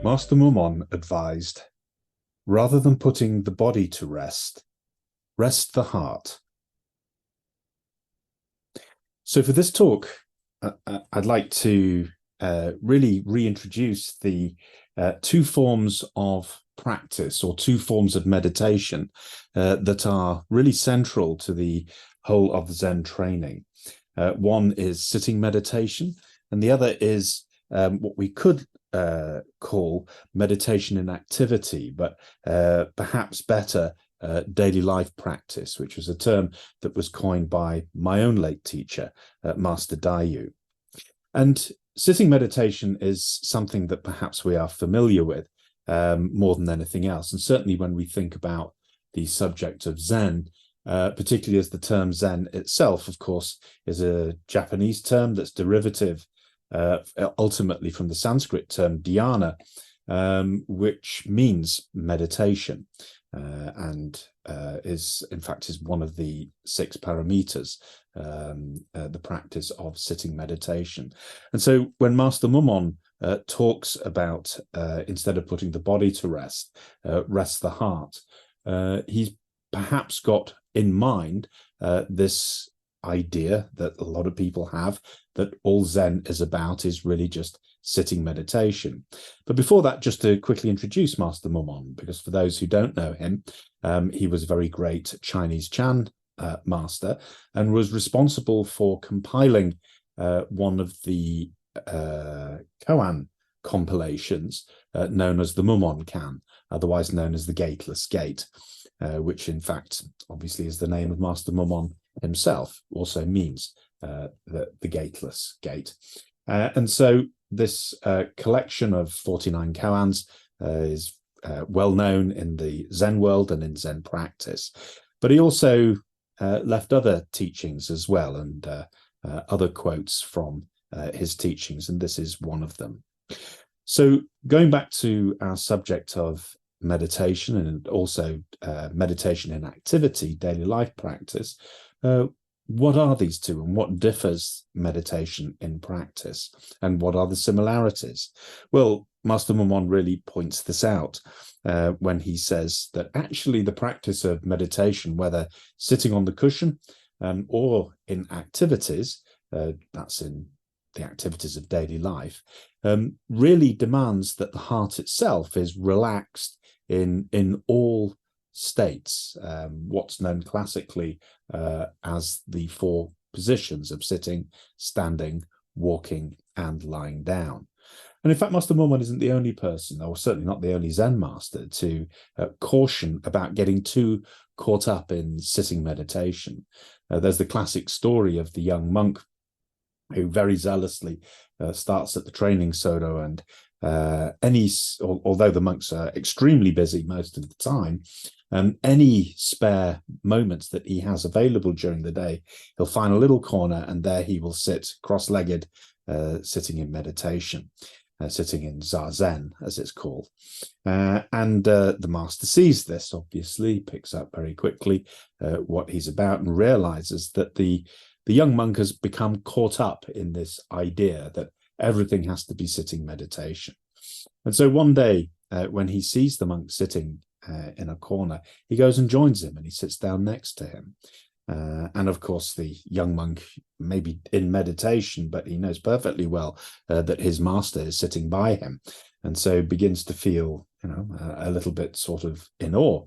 Master Mumon advised, rather than putting the body to rest, rest the heart. So for this talk, I'd like to really reintroduce the two forms of practice or two forms of meditation that are really central to the whole of Zen training. One is sitting meditation, and the other is what we could call meditation in activity, but perhaps better daily life practice, which was a term that was coined by my own late teacher, Master Dayu. And sitting meditation is something that perhaps we are familiar with more than anything else. And certainly when we think about the subject of Zen, particularly as the term Zen itself, of course, is a Japanese term that's derivative ultimately from the Sanskrit term dhyana, which means meditation, and is in fact is one of the 6 paramitas, the practice of sitting meditation. And so when Master Mumon talks about instead of putting the body to rest, rest the heart, he's perhaps got in mind this idea that a lot of people have, that all Zen is about is really just sitting meditation. But before that, just to quickly introduce Master Mumon, because for those who don't know him, he was a very great Chinese Chan master and was responsible for compiling one of the koan compilations known as the Mumon Kan, otherwise known as the Gateless Gate, which in fact obviously is the name of Master Mumon himself, also means the Gateless Gate. And so this collection of 49 koans is well known in the Zen world and in Zen practice. But he also left other teachings as well, and other quotes from his teachings, and this is one of them. So going back to our subject of meditation and also meditation in activity, daily life practice, what are these two and what differs meditation in practice, and what are the similarities? Well, Master Mumon really points this out when he says that actually the practice of meditation, whether sitting on the cushion or in activities, that's in the activities of daily life, really demands that the heart itself is relaxed in all states, what's known classically as the 4 positions of sitting, standing, walking, and lying down. And in fact, Master Mumon isn't the only person, or certainly not the only Zen master, to caution about getting too caught up in sitting meditation. There's the classic story of the young monk who very zealously starts at the training sodo, and although the monks are extremely busy most of the time, any spare moments that he has available during the day, he'll find a little corner and there he will sit cross-legged, sitting in meditation, sitting in zazen, as it's called. And the master sees this, obviously, picks up very quickly what he's about, and realizes that the young monk has become caught up in this idea that everything has to be sitting meditation. And so one day, when he sees the monk sitting in a corner, he goes and joins him, and he sits down next to him. And of course, the young monk may be in meditation, but he knows perfectly well that his master is sitting by him, and so begins to feel, a little bit sort of in awe,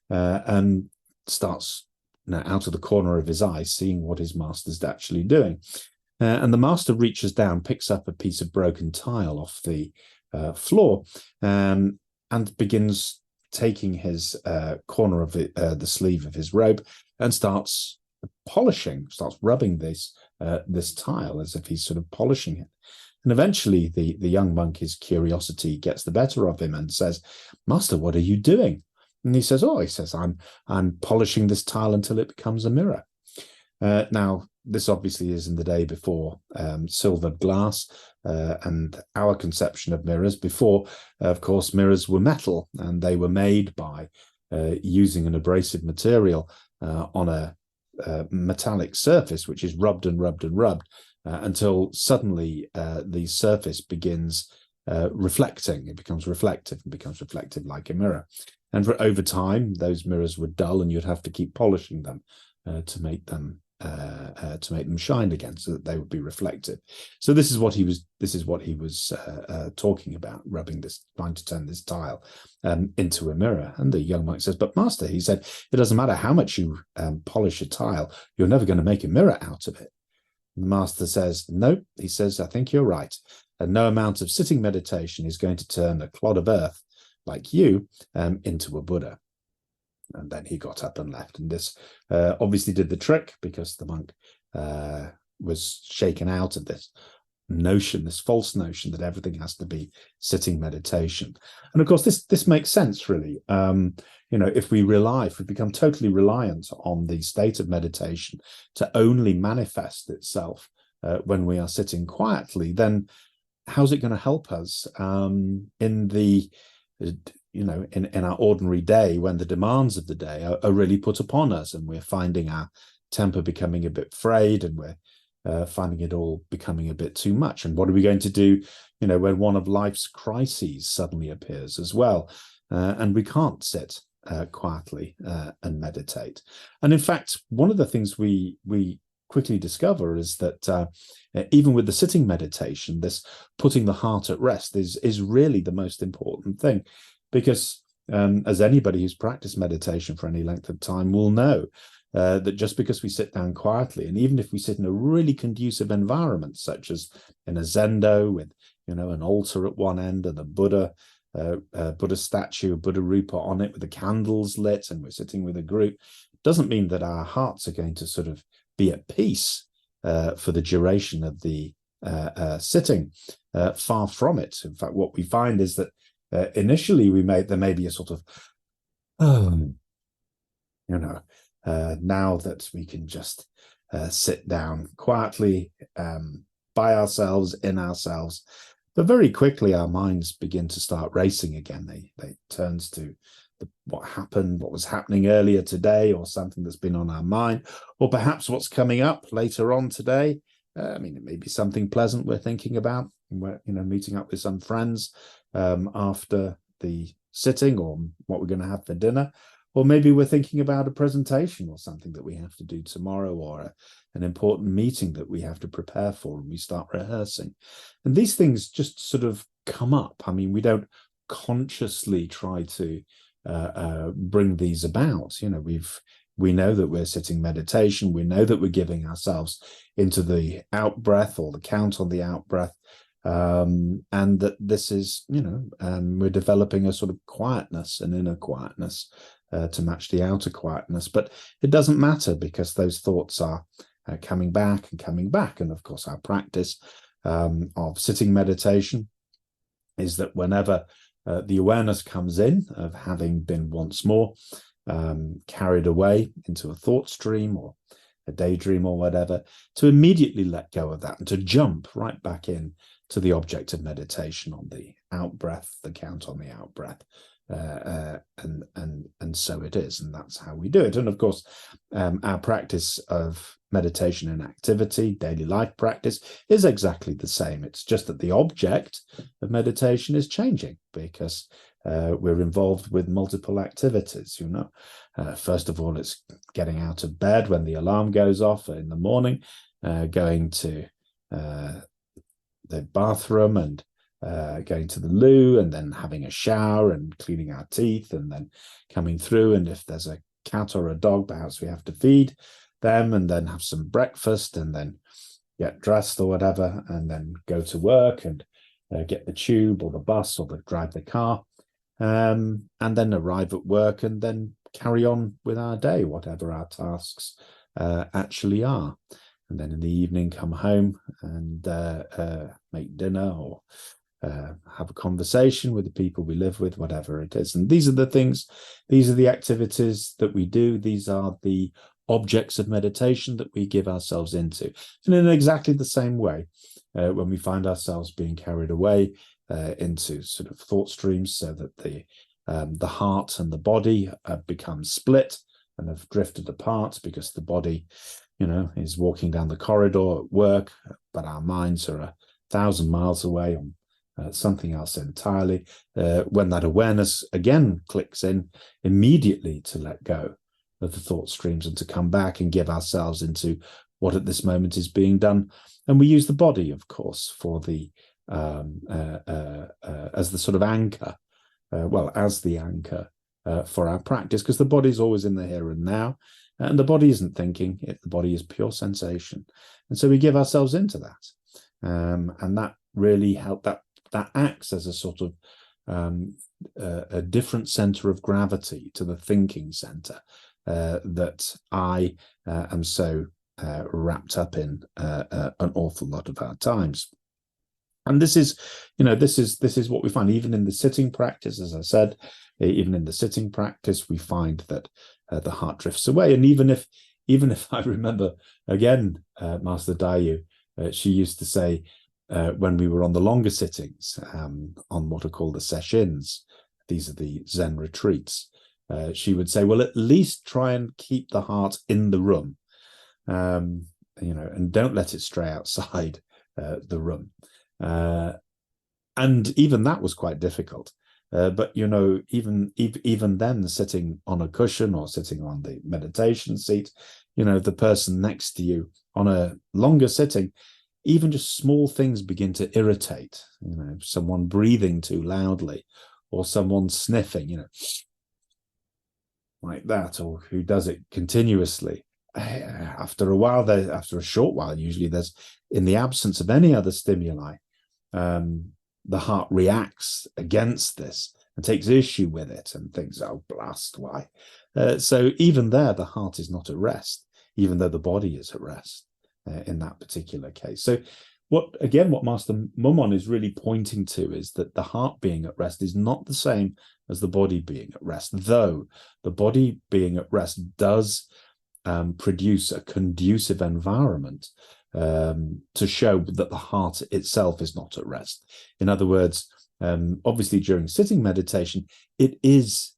and starts out of the corner of his eye seeing what his master's actually doing. And the master reaches down, picks up a piece of broken tile off the floor, and begins taking his corner of the sleeve of his robe and starts rubbing this tile as if he's sort of polishing it. And eventually the young monk, his curiosity gets the better of him and says, "Master, what are you doing?" And he says, I'm polishing this tile until it becomes a mirror. Now, this obviously is in the day before silvered glass and our conception of mirrors. Before, of course, mirrors were metal, and they were made by using an abrasive material on a metallic surface, which is rubbed and rubbed and rubbed until suddenly the surface begins reflecting. It becomes reflective and becomes reflective like a mirror. And over time, those mirrors were dull, and you'd have to keep polishing them to make them shine again, so that they would be reflective. So this is what he was. This is what he was talking about, rubbing this, trying to turn this tile into a mirror. And the young monk says, "But master," he said, "it doesn't matter how much you polish a tile, you're never going to make a mirror out of it." And the master says, "No," he says, "I think you're right. And no amount of sitting meditation is going to turn a clod of earth like you into a Buddha." And then he got up and left. And this obviously did the trick, because the monk was shaken out of this notion, this false notion that everything has to be sitting meditation. And of course, this makes sense, really. If we become totally reliant on the state of meditation to only manifest itself when we are sitting quietly, then how's it going to help us in the in our ordinary day, when the demands of the day are really put upon us, and we're finding our temper becoming a bit frayed, and we're finding it all becoming a bit too much? And what are we going to do, when one of life's crises suddenly appears as well, and we can't sit quietly and meditate? And in fact, one of the things we quickly discover is that even with the sitting meditation, this putting the heart at rest is really the most important thing. Because as anybody who's practiced meditation for any length of time will know, that just because we sit down quietly, and even if we sit in a really conducive environment, such as in a zendo with an altar at one end and a Buddha statue, a Buddha Rupa on it with the candles lit, and we're sitting with a group, doesn't mean that our hearts are going to sort of be at peace for the duration of the sitting. Far from it. In fact, what we find is that initially there may be a sort of, now that we can just sit down quietly by ourselves, in ourselves. But very quickly our minds begin to start racing again. They turns to what happened, what was happening earlier today, or something that's been on our mind, or perhaps what's coming up later on today. It may be something pleasant we're thinking about. We're meeting up with some friends after the sitting, or what we're going to have for dinner. Or maybe we're thinking about a presentation or something that we have to do tomorrow, or an important meeting that we have to prepare for, and we start rehearsing. And these things just sort of come up. We don't consciously try to bring these about. We know that we're sitting meditation. We know that we're giving ourselves into the out breath, or the count on the out breath. And that this is, we're developing a sort of quietness, an inner quietness, to match the outer quietness. But it doesn't matter, because those thoughts are coming back and coming back. And of course, our practice of sitting meditation is that whenever the awareness comes in of having been once more carried away into a thought stream or a daydream or whatever, to immediately let go of that and to jump right back in to the object of meditation on the out breath, the count on the out breath. And so it is, and that's how we do it. And of course, our practice of meditation and activity, daily life practice, is exactly the same. It's just that the object of meditation is changing, because we're involved with multiple activities. First of all, it's getting out of bed when the alarm goes off in the morning, going to the bathroom, and going to the loo, and then having a shower and cleaning our teeth, and then coming through. And if there's a cat or a dog, perhaps we have to feed them, and then have some breakfast, and then get dressed or whatever, and then go to work and get the tube or the bus or drive the car, and then arrive at work, and then carry on with our day, whatever our tasks actually are. And then in the evening, come home and make dinner, or have a conversation with the people we live with, whatever it is. And these are the things, these are the activities that we do. These are the objects of meditation that we give ourselves into. And in exactly the same way, when we find ourselves being carried away into sort of thought streams, so that the heart and the body become split and have drifted apart, because the body is walking down the corridor at work, but our minds are 1,000 miles away on something else entirely. When that awareness again clicks in, immediately to let go of the thought streams and to come back and give ourselves into what at this moment is being done. And we use the body, of course, for the as the sort of anchor, as the anchor for our practice, because the body's always in the here and now, and the body isn't thinking; the body is pure sensation, and so we give ourselves into that, and that really helps. That acts as a sort of a different center of gravity to the thinking center that I am so wrapped up in an awful lot of our times. And this is what we find even in the sitting practice. As I said, even in the sitting practice, we find that the heart drifts away. And even if I remember again, Master Dayu, she used to say when we were on the longer sittings, on what are called the seshins, these are the Zen retreats, she would say, well, at least try and keep the heart in the room, and don't let it stray outside the room. And even that was quite difficult. But even then, sitting on a cushion or sitting on the meditation seat, the person next to you on a longer sitting, even just small things begin to irritate. Someone breathing too loudly, or someone sniffing, like that, or who does it continuously. After a short while, usually there's, in the absence of any other stimuli, the heart reacts against this and takes issue with it and thinks, oh, blast, why? So even there, the heart is not at rest, even though the body is at rest in that particular case. So what Master Mumon is really pointing to is that the heart being at rest is not the same as the body being at rest, though the body being at rest does produce a conducive environment to show that the heart itself is not at rest. In other words, obviously during sitting meditation, it is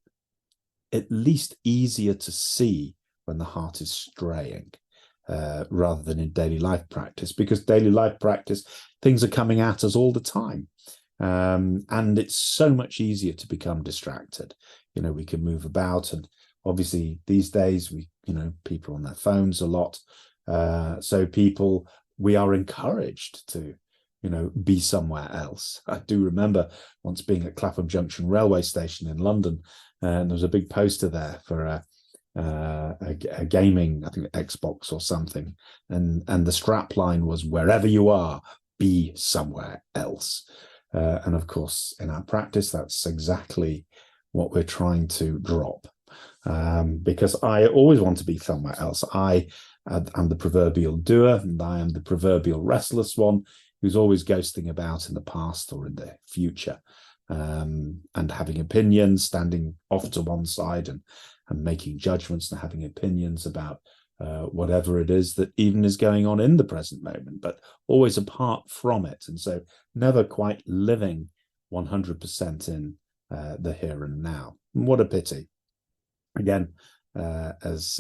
at least easier to see when the heart is straying, rather than in daily life practice, because daily life practice, things are coming at us all the time. And it's so much easier to become distracted. We can move about, and obviously these days people on their phones a lot. So we are encouraged to, be somewhere else. I do remember once being at Clapham Junction railway station in London, and there was a big poster there for a gaming, I think Xbox or something, and the strap line was, wherever you are, be somewhere else. And of course, in our practice, that's exactly what we're trying to drop, because I always want to be somewhere else. I'm the proverbial doer, and I am the proverbial restless one who's always ghosting about in the past or in the future, and having opinions, standing off to one side and making judgments and having opinions about whatever it is that even is going on in the present moment, but always apart from it. And so never quite living 100% in the here and now. And what a pity. Again, as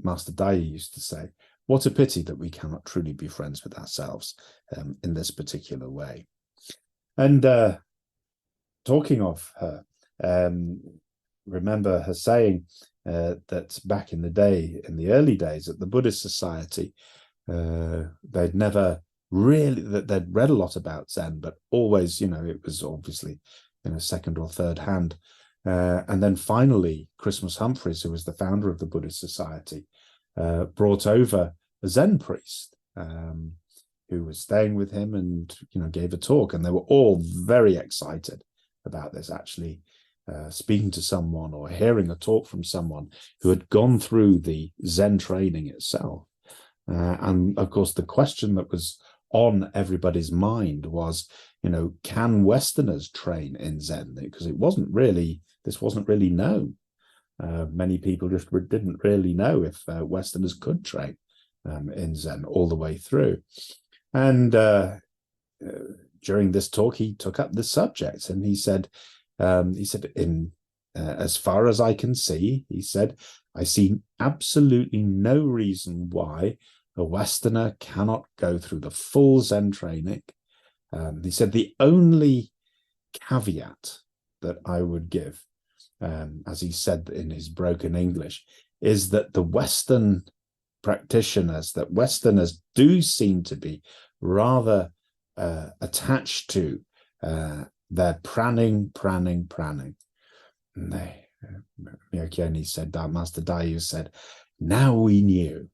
Master Dayu used to say, what a pity that we cannot truly be friends with ourselves in this particular way. And talking of her, remember her saying that back in the day, in the early days at the Buddhist Society, they'd never really, that they'd read a lot about Zen, but always, it was obviously, second or third hand. And then finally, Christmas Humphreys, who was the founder of the Buddhist Society, brought over a Zen priest who was staying with him and, gave a talk. And they were all very excited about this, actually speaking to someone or hearing a talk from someone who had gone through the Zen training itself. And of course, the question that was on everybody's mind was, can Westerners train in Zen? Because this wasn't really known. Many people just didn't really know if Westerners could train in Zen all the way through. And during this talk, he took up this subject, and he said, as far as I can see, he said, I see absolutely no reason why a Westerner cannot go through the full Zen training. He said the only caveat that I would give, as he said in his broken English, is that the Western practitioners, that Westerners do seem to be rather attached to their pranning. And Myokyoni said, that Master Dayu said, now we knew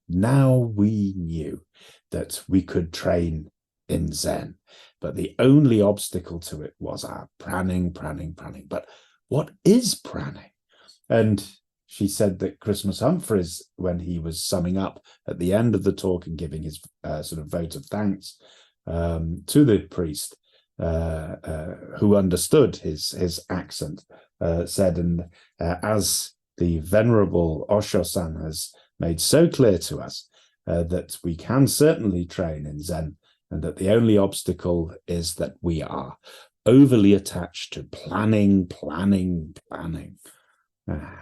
that we could train in Zen, but the only obstacle to it was our pranning. But what is pranning? And she said that Christmas Humphreys, when he was summing up at the end of the talk and giving his sort of vote of thanks to the priest, who understood his accent, said, and as the Venerable Osho-san has made so clear to us, that we can certainly train in Zen, and that the only obstacle is that we are overly attached to planning.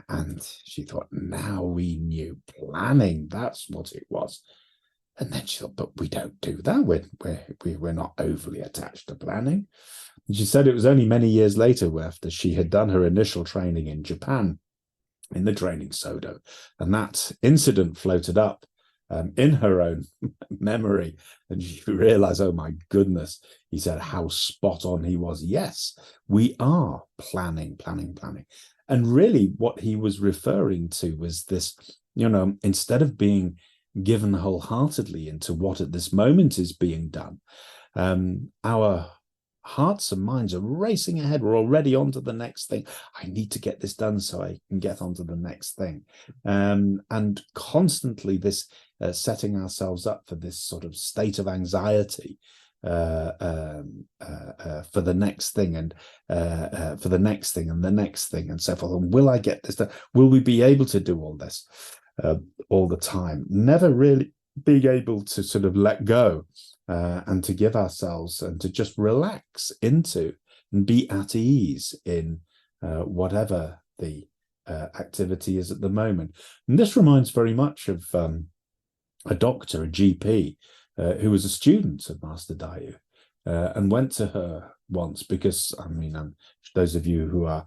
And she thought, now we knew planning, that's what it was. And then she thought, but we don't do that. We're not overly attached to planning. And she said it was only many years later, after she had done her initial training in Japan, in the training Sodo, and that incident floated up in her own memory, and she realized, oh my goodness, he said how spot on he was. Yes, we are planning. And really what he was referring to was this, instead of being given wholeheartedly into what at this moment is being done, our hearts and minds are racing ahead. We're already on to the next thing. I need to get this done so I can get on to the next thing. And constantly this setting ourselves up for this sort of state of anxiety for the next thing, and for the next thing and the next thing and so forth. And will I get this done? Will we be able to do all this all the time? Never really being able to sort of let go and to give ourselves and to just relax into and be at ease in whatever the activity is at the moment. And this reminds very much of a doctor, a GP, who was a student of Master Dayu, and went to her once because, those of you who are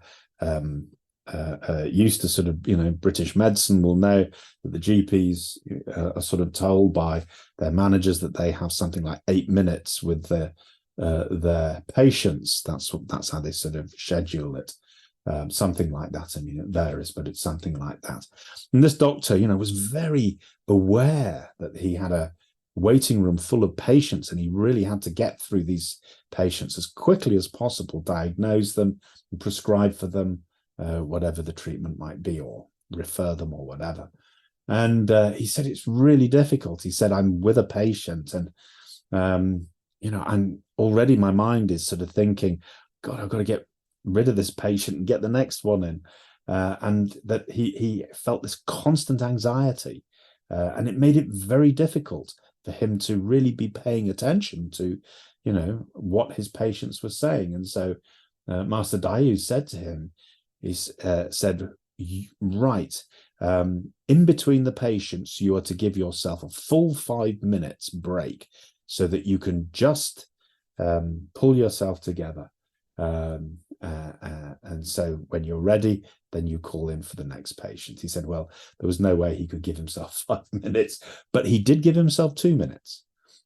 used to sort of, British medicine will know that the GPs are sort of told by their managers that they have something like 8 minutes with their patients. That's how they sort of schedule it. Something like that. It varies, but it's something like that. And this doctor, was very aware that he had a waiting room full of patients, and he really had to get through these patients as quickly as possible, diagnose them and prescribe for them whatever the treatment might be, or refer them or whatever. And he said it's really difficult. He said, I'm with a patient and, I'm already, my mind is sort of thinking, God, I've got to get rid of this patient and get the next one in. And that he felt this constant anxiety. And it made it very difficult for him to really be paying attention to, what his patients were saying. And so Master Dayu said to him, he said, right, in between the patients, you are to give yourself a full 5 minutes break so that you can just pull yourself together. And so when you're ready, then you call in for the next patient. He said, well, there was no way he could give himself 5 minutes, but he did give himself 2 minutes.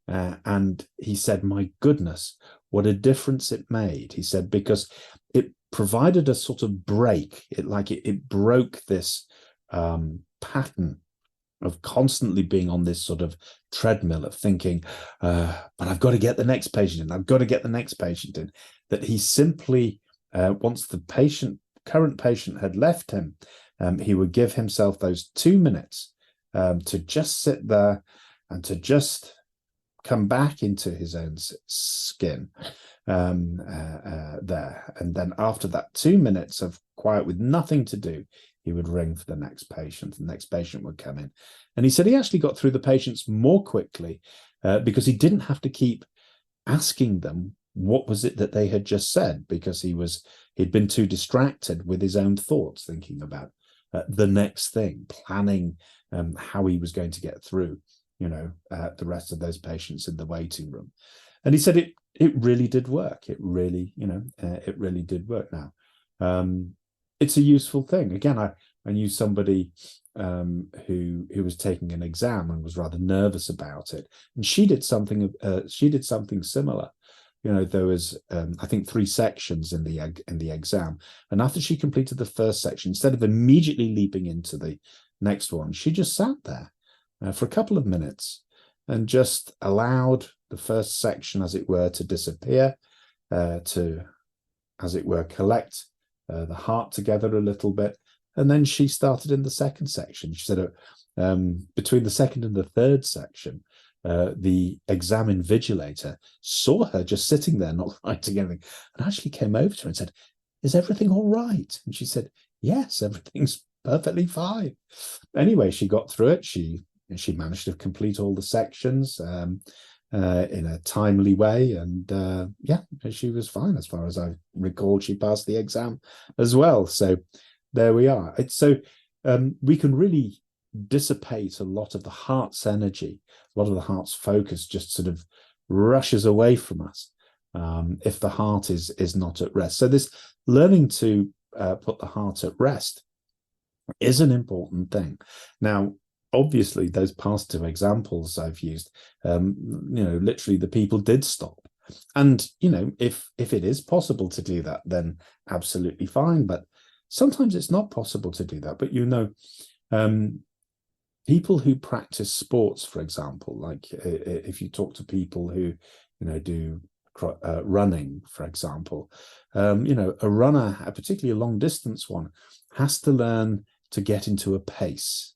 And he said, my goodness, what a difference it made. He said, because it provided a sort of break. It broke this pattern of constantly being on this sort of treadmill of thinking, but I've got to get the next patient in. I've got to get the next patient in. That he simply, once the current patient had left him, he would give himself those 2 minutes to just sit there and to just come back into his own skin there. And then after that 2 minutes of quiet with nothing to do, he would ring for the next patient. The next patient would come in. And he said he actually got through the patients more quickly because he didn't have to keep asking them what was it that they had just said, because he'd been too distracted with his own thoughts, thinking about the next thing, planning how he was going to get through, the rest of those patients in the waiting room. And he said it really did work. It really, it really did work. Now, it's a useful thing. Again, I knew somebody who was taking an exam and was rather nervous about it, and she did something similar. There was I think 3 sections in the exam, and after she completed the first section, instead of immediately leaping into the next one, she just sat there for a couple of minutes and just allowed the first section, as it were, to disappear, to, as it were, collect the heart together a little bit. And then she started in the second section. She said between the second and the third section, the exam invigilator saw her just sitting there, not writing anything, and actually came over to her and said, "Is everything all right?" And she said, "Yes, everything's perfectly fine." Anyway, she got through it. She managed to complete all the sections in a timely way, and she was fine. As far as I recall, she passed the exam as well. So there we are. So we can really dissipate a lot of the heart's energy, a lot of the heart's focus just sort of rushes away from us if the heart is not at rest. So this learning to put the heart at rest is an important thing. Now, obviously, those past 2 examples I've used, literally the people did stop. And, if it is possible to do that, then absolutely fine. But sometimes it's not possible to do that. But, people who practice sports, for example, like if you talk to people who, do running, for example, a runner, particularly a long distance one, has to learn to get into a pace.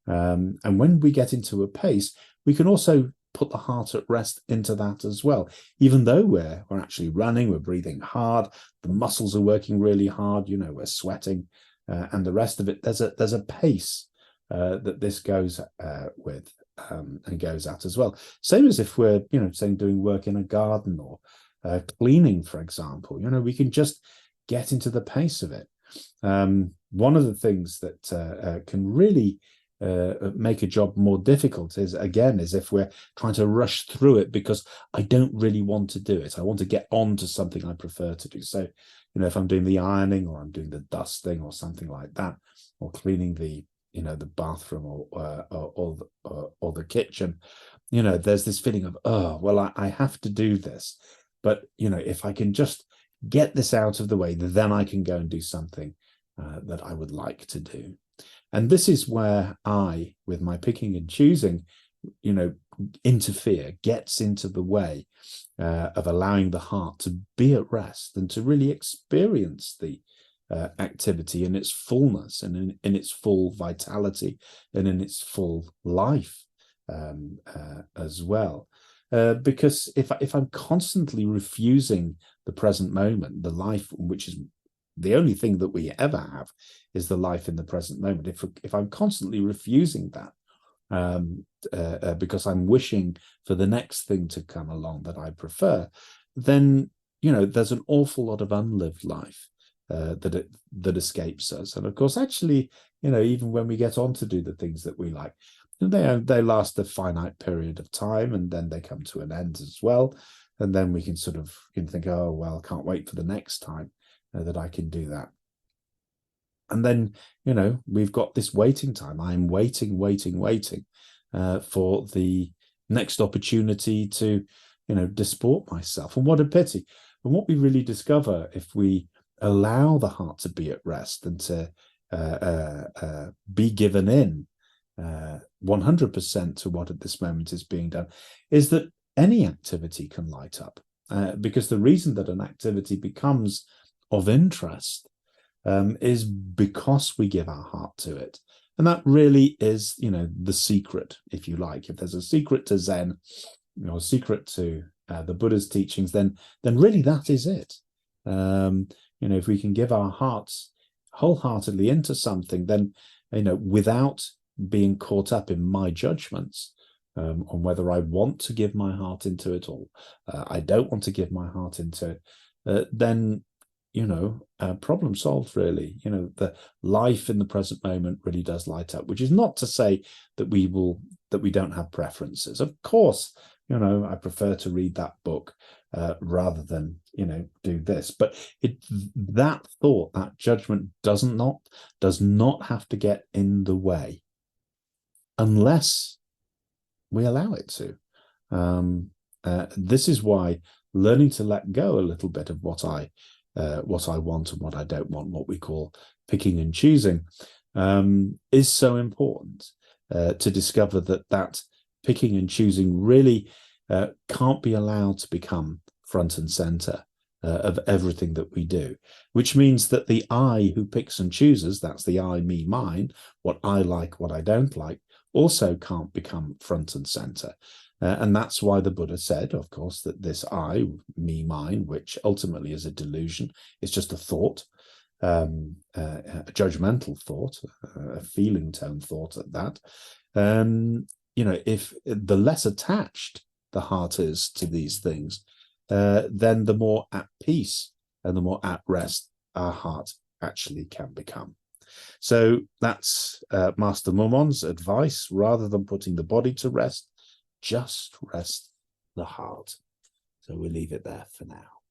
And when we get into a pace, we can also put the heart at rest into that as well. Even though we're actually running, we're breathing hard, the muscles are working really hard, we're sweating, and the rest of it, there's a pace that this goes with and goes at as well. Same as if we're, saying doing work in a garden or cleaning, for example, we can just get into the pace of it. One of the things that can really make a job more difficult is if we're trying to rush through it because I don't really want to do it. I want to get on to something I prefer to do. So, if I'm doing the ironing or I'm doing the dusting or something like that, or cleaning the bathroom or the kitchen, there's this feeling of, oh, well, I have to do this. But, if I can just get this out of the way, then I can go and do something that I would like to do. And this is where I, with my picking and choosing, interfere, gets into the way of allowing the heart to be at rest and to really experience the activity in its fullness and in its full vitality and in its full life as well. Because if I'm constantly refusing the present moment, the life which is the only thing that we ever have is the life in the present moment. If I'm constantly refusing that because I'm wishing for the next thing to come along that I prefer, then there's an awful lot of unlived life that escapes us. And of course, actually, even when we get on to do the things that we like, they last a finite period of time, and then they come to an end as well. And then we can sort of think, oh well, can't wait for the next time that I can do that. And then, we've got this waiting time. I'm waiting for the next opportunity to, disport myself. And what a pity. And what we really discover if we allow the heart to be at rest and to be given in 100% to what at this moment is being done, is that any activity can light up. Because the reason that an activity becomes of interest is because we give our heart to it. And that really is, the secret, if you like. If there's a secret to Zen, a secret to the Buddha's teachings, then really that is it. If we can give our hearts wholeheartedly into something, then, without being caught up in my judgments on whether I want to give my heart into it or I don't want to give my heart into it, then problem solved, really. The life in the present moment really does light up, which is not to say that we don't have preferences. Of course, I prefer to read that book rather than, do this. But that thought, that judgment does not have to get in the way unless we allow it to. This is why learning to let go a little bit of what I want and what I don't want, what we call picking and choosing, is so important to discover that picking and choosing really can't be allowed to become front and center of everything that we do, which means that the I who picks and chooses, that's the I, me, mine, what I like, what I don't like, also can't become front and center. And that's why the Buddha said, of course, that this I, me, mine, which ultimately is a delusion, it's just a thought, a judgmental thought, a feeling tone thought at that. If the less attached the heart is to these things, then the more at peace and the more at rest our heart actually can become. So that's Master Mumon's advice. Rather than putting the body to rest, just rest the heart. So we'll leave it there for now.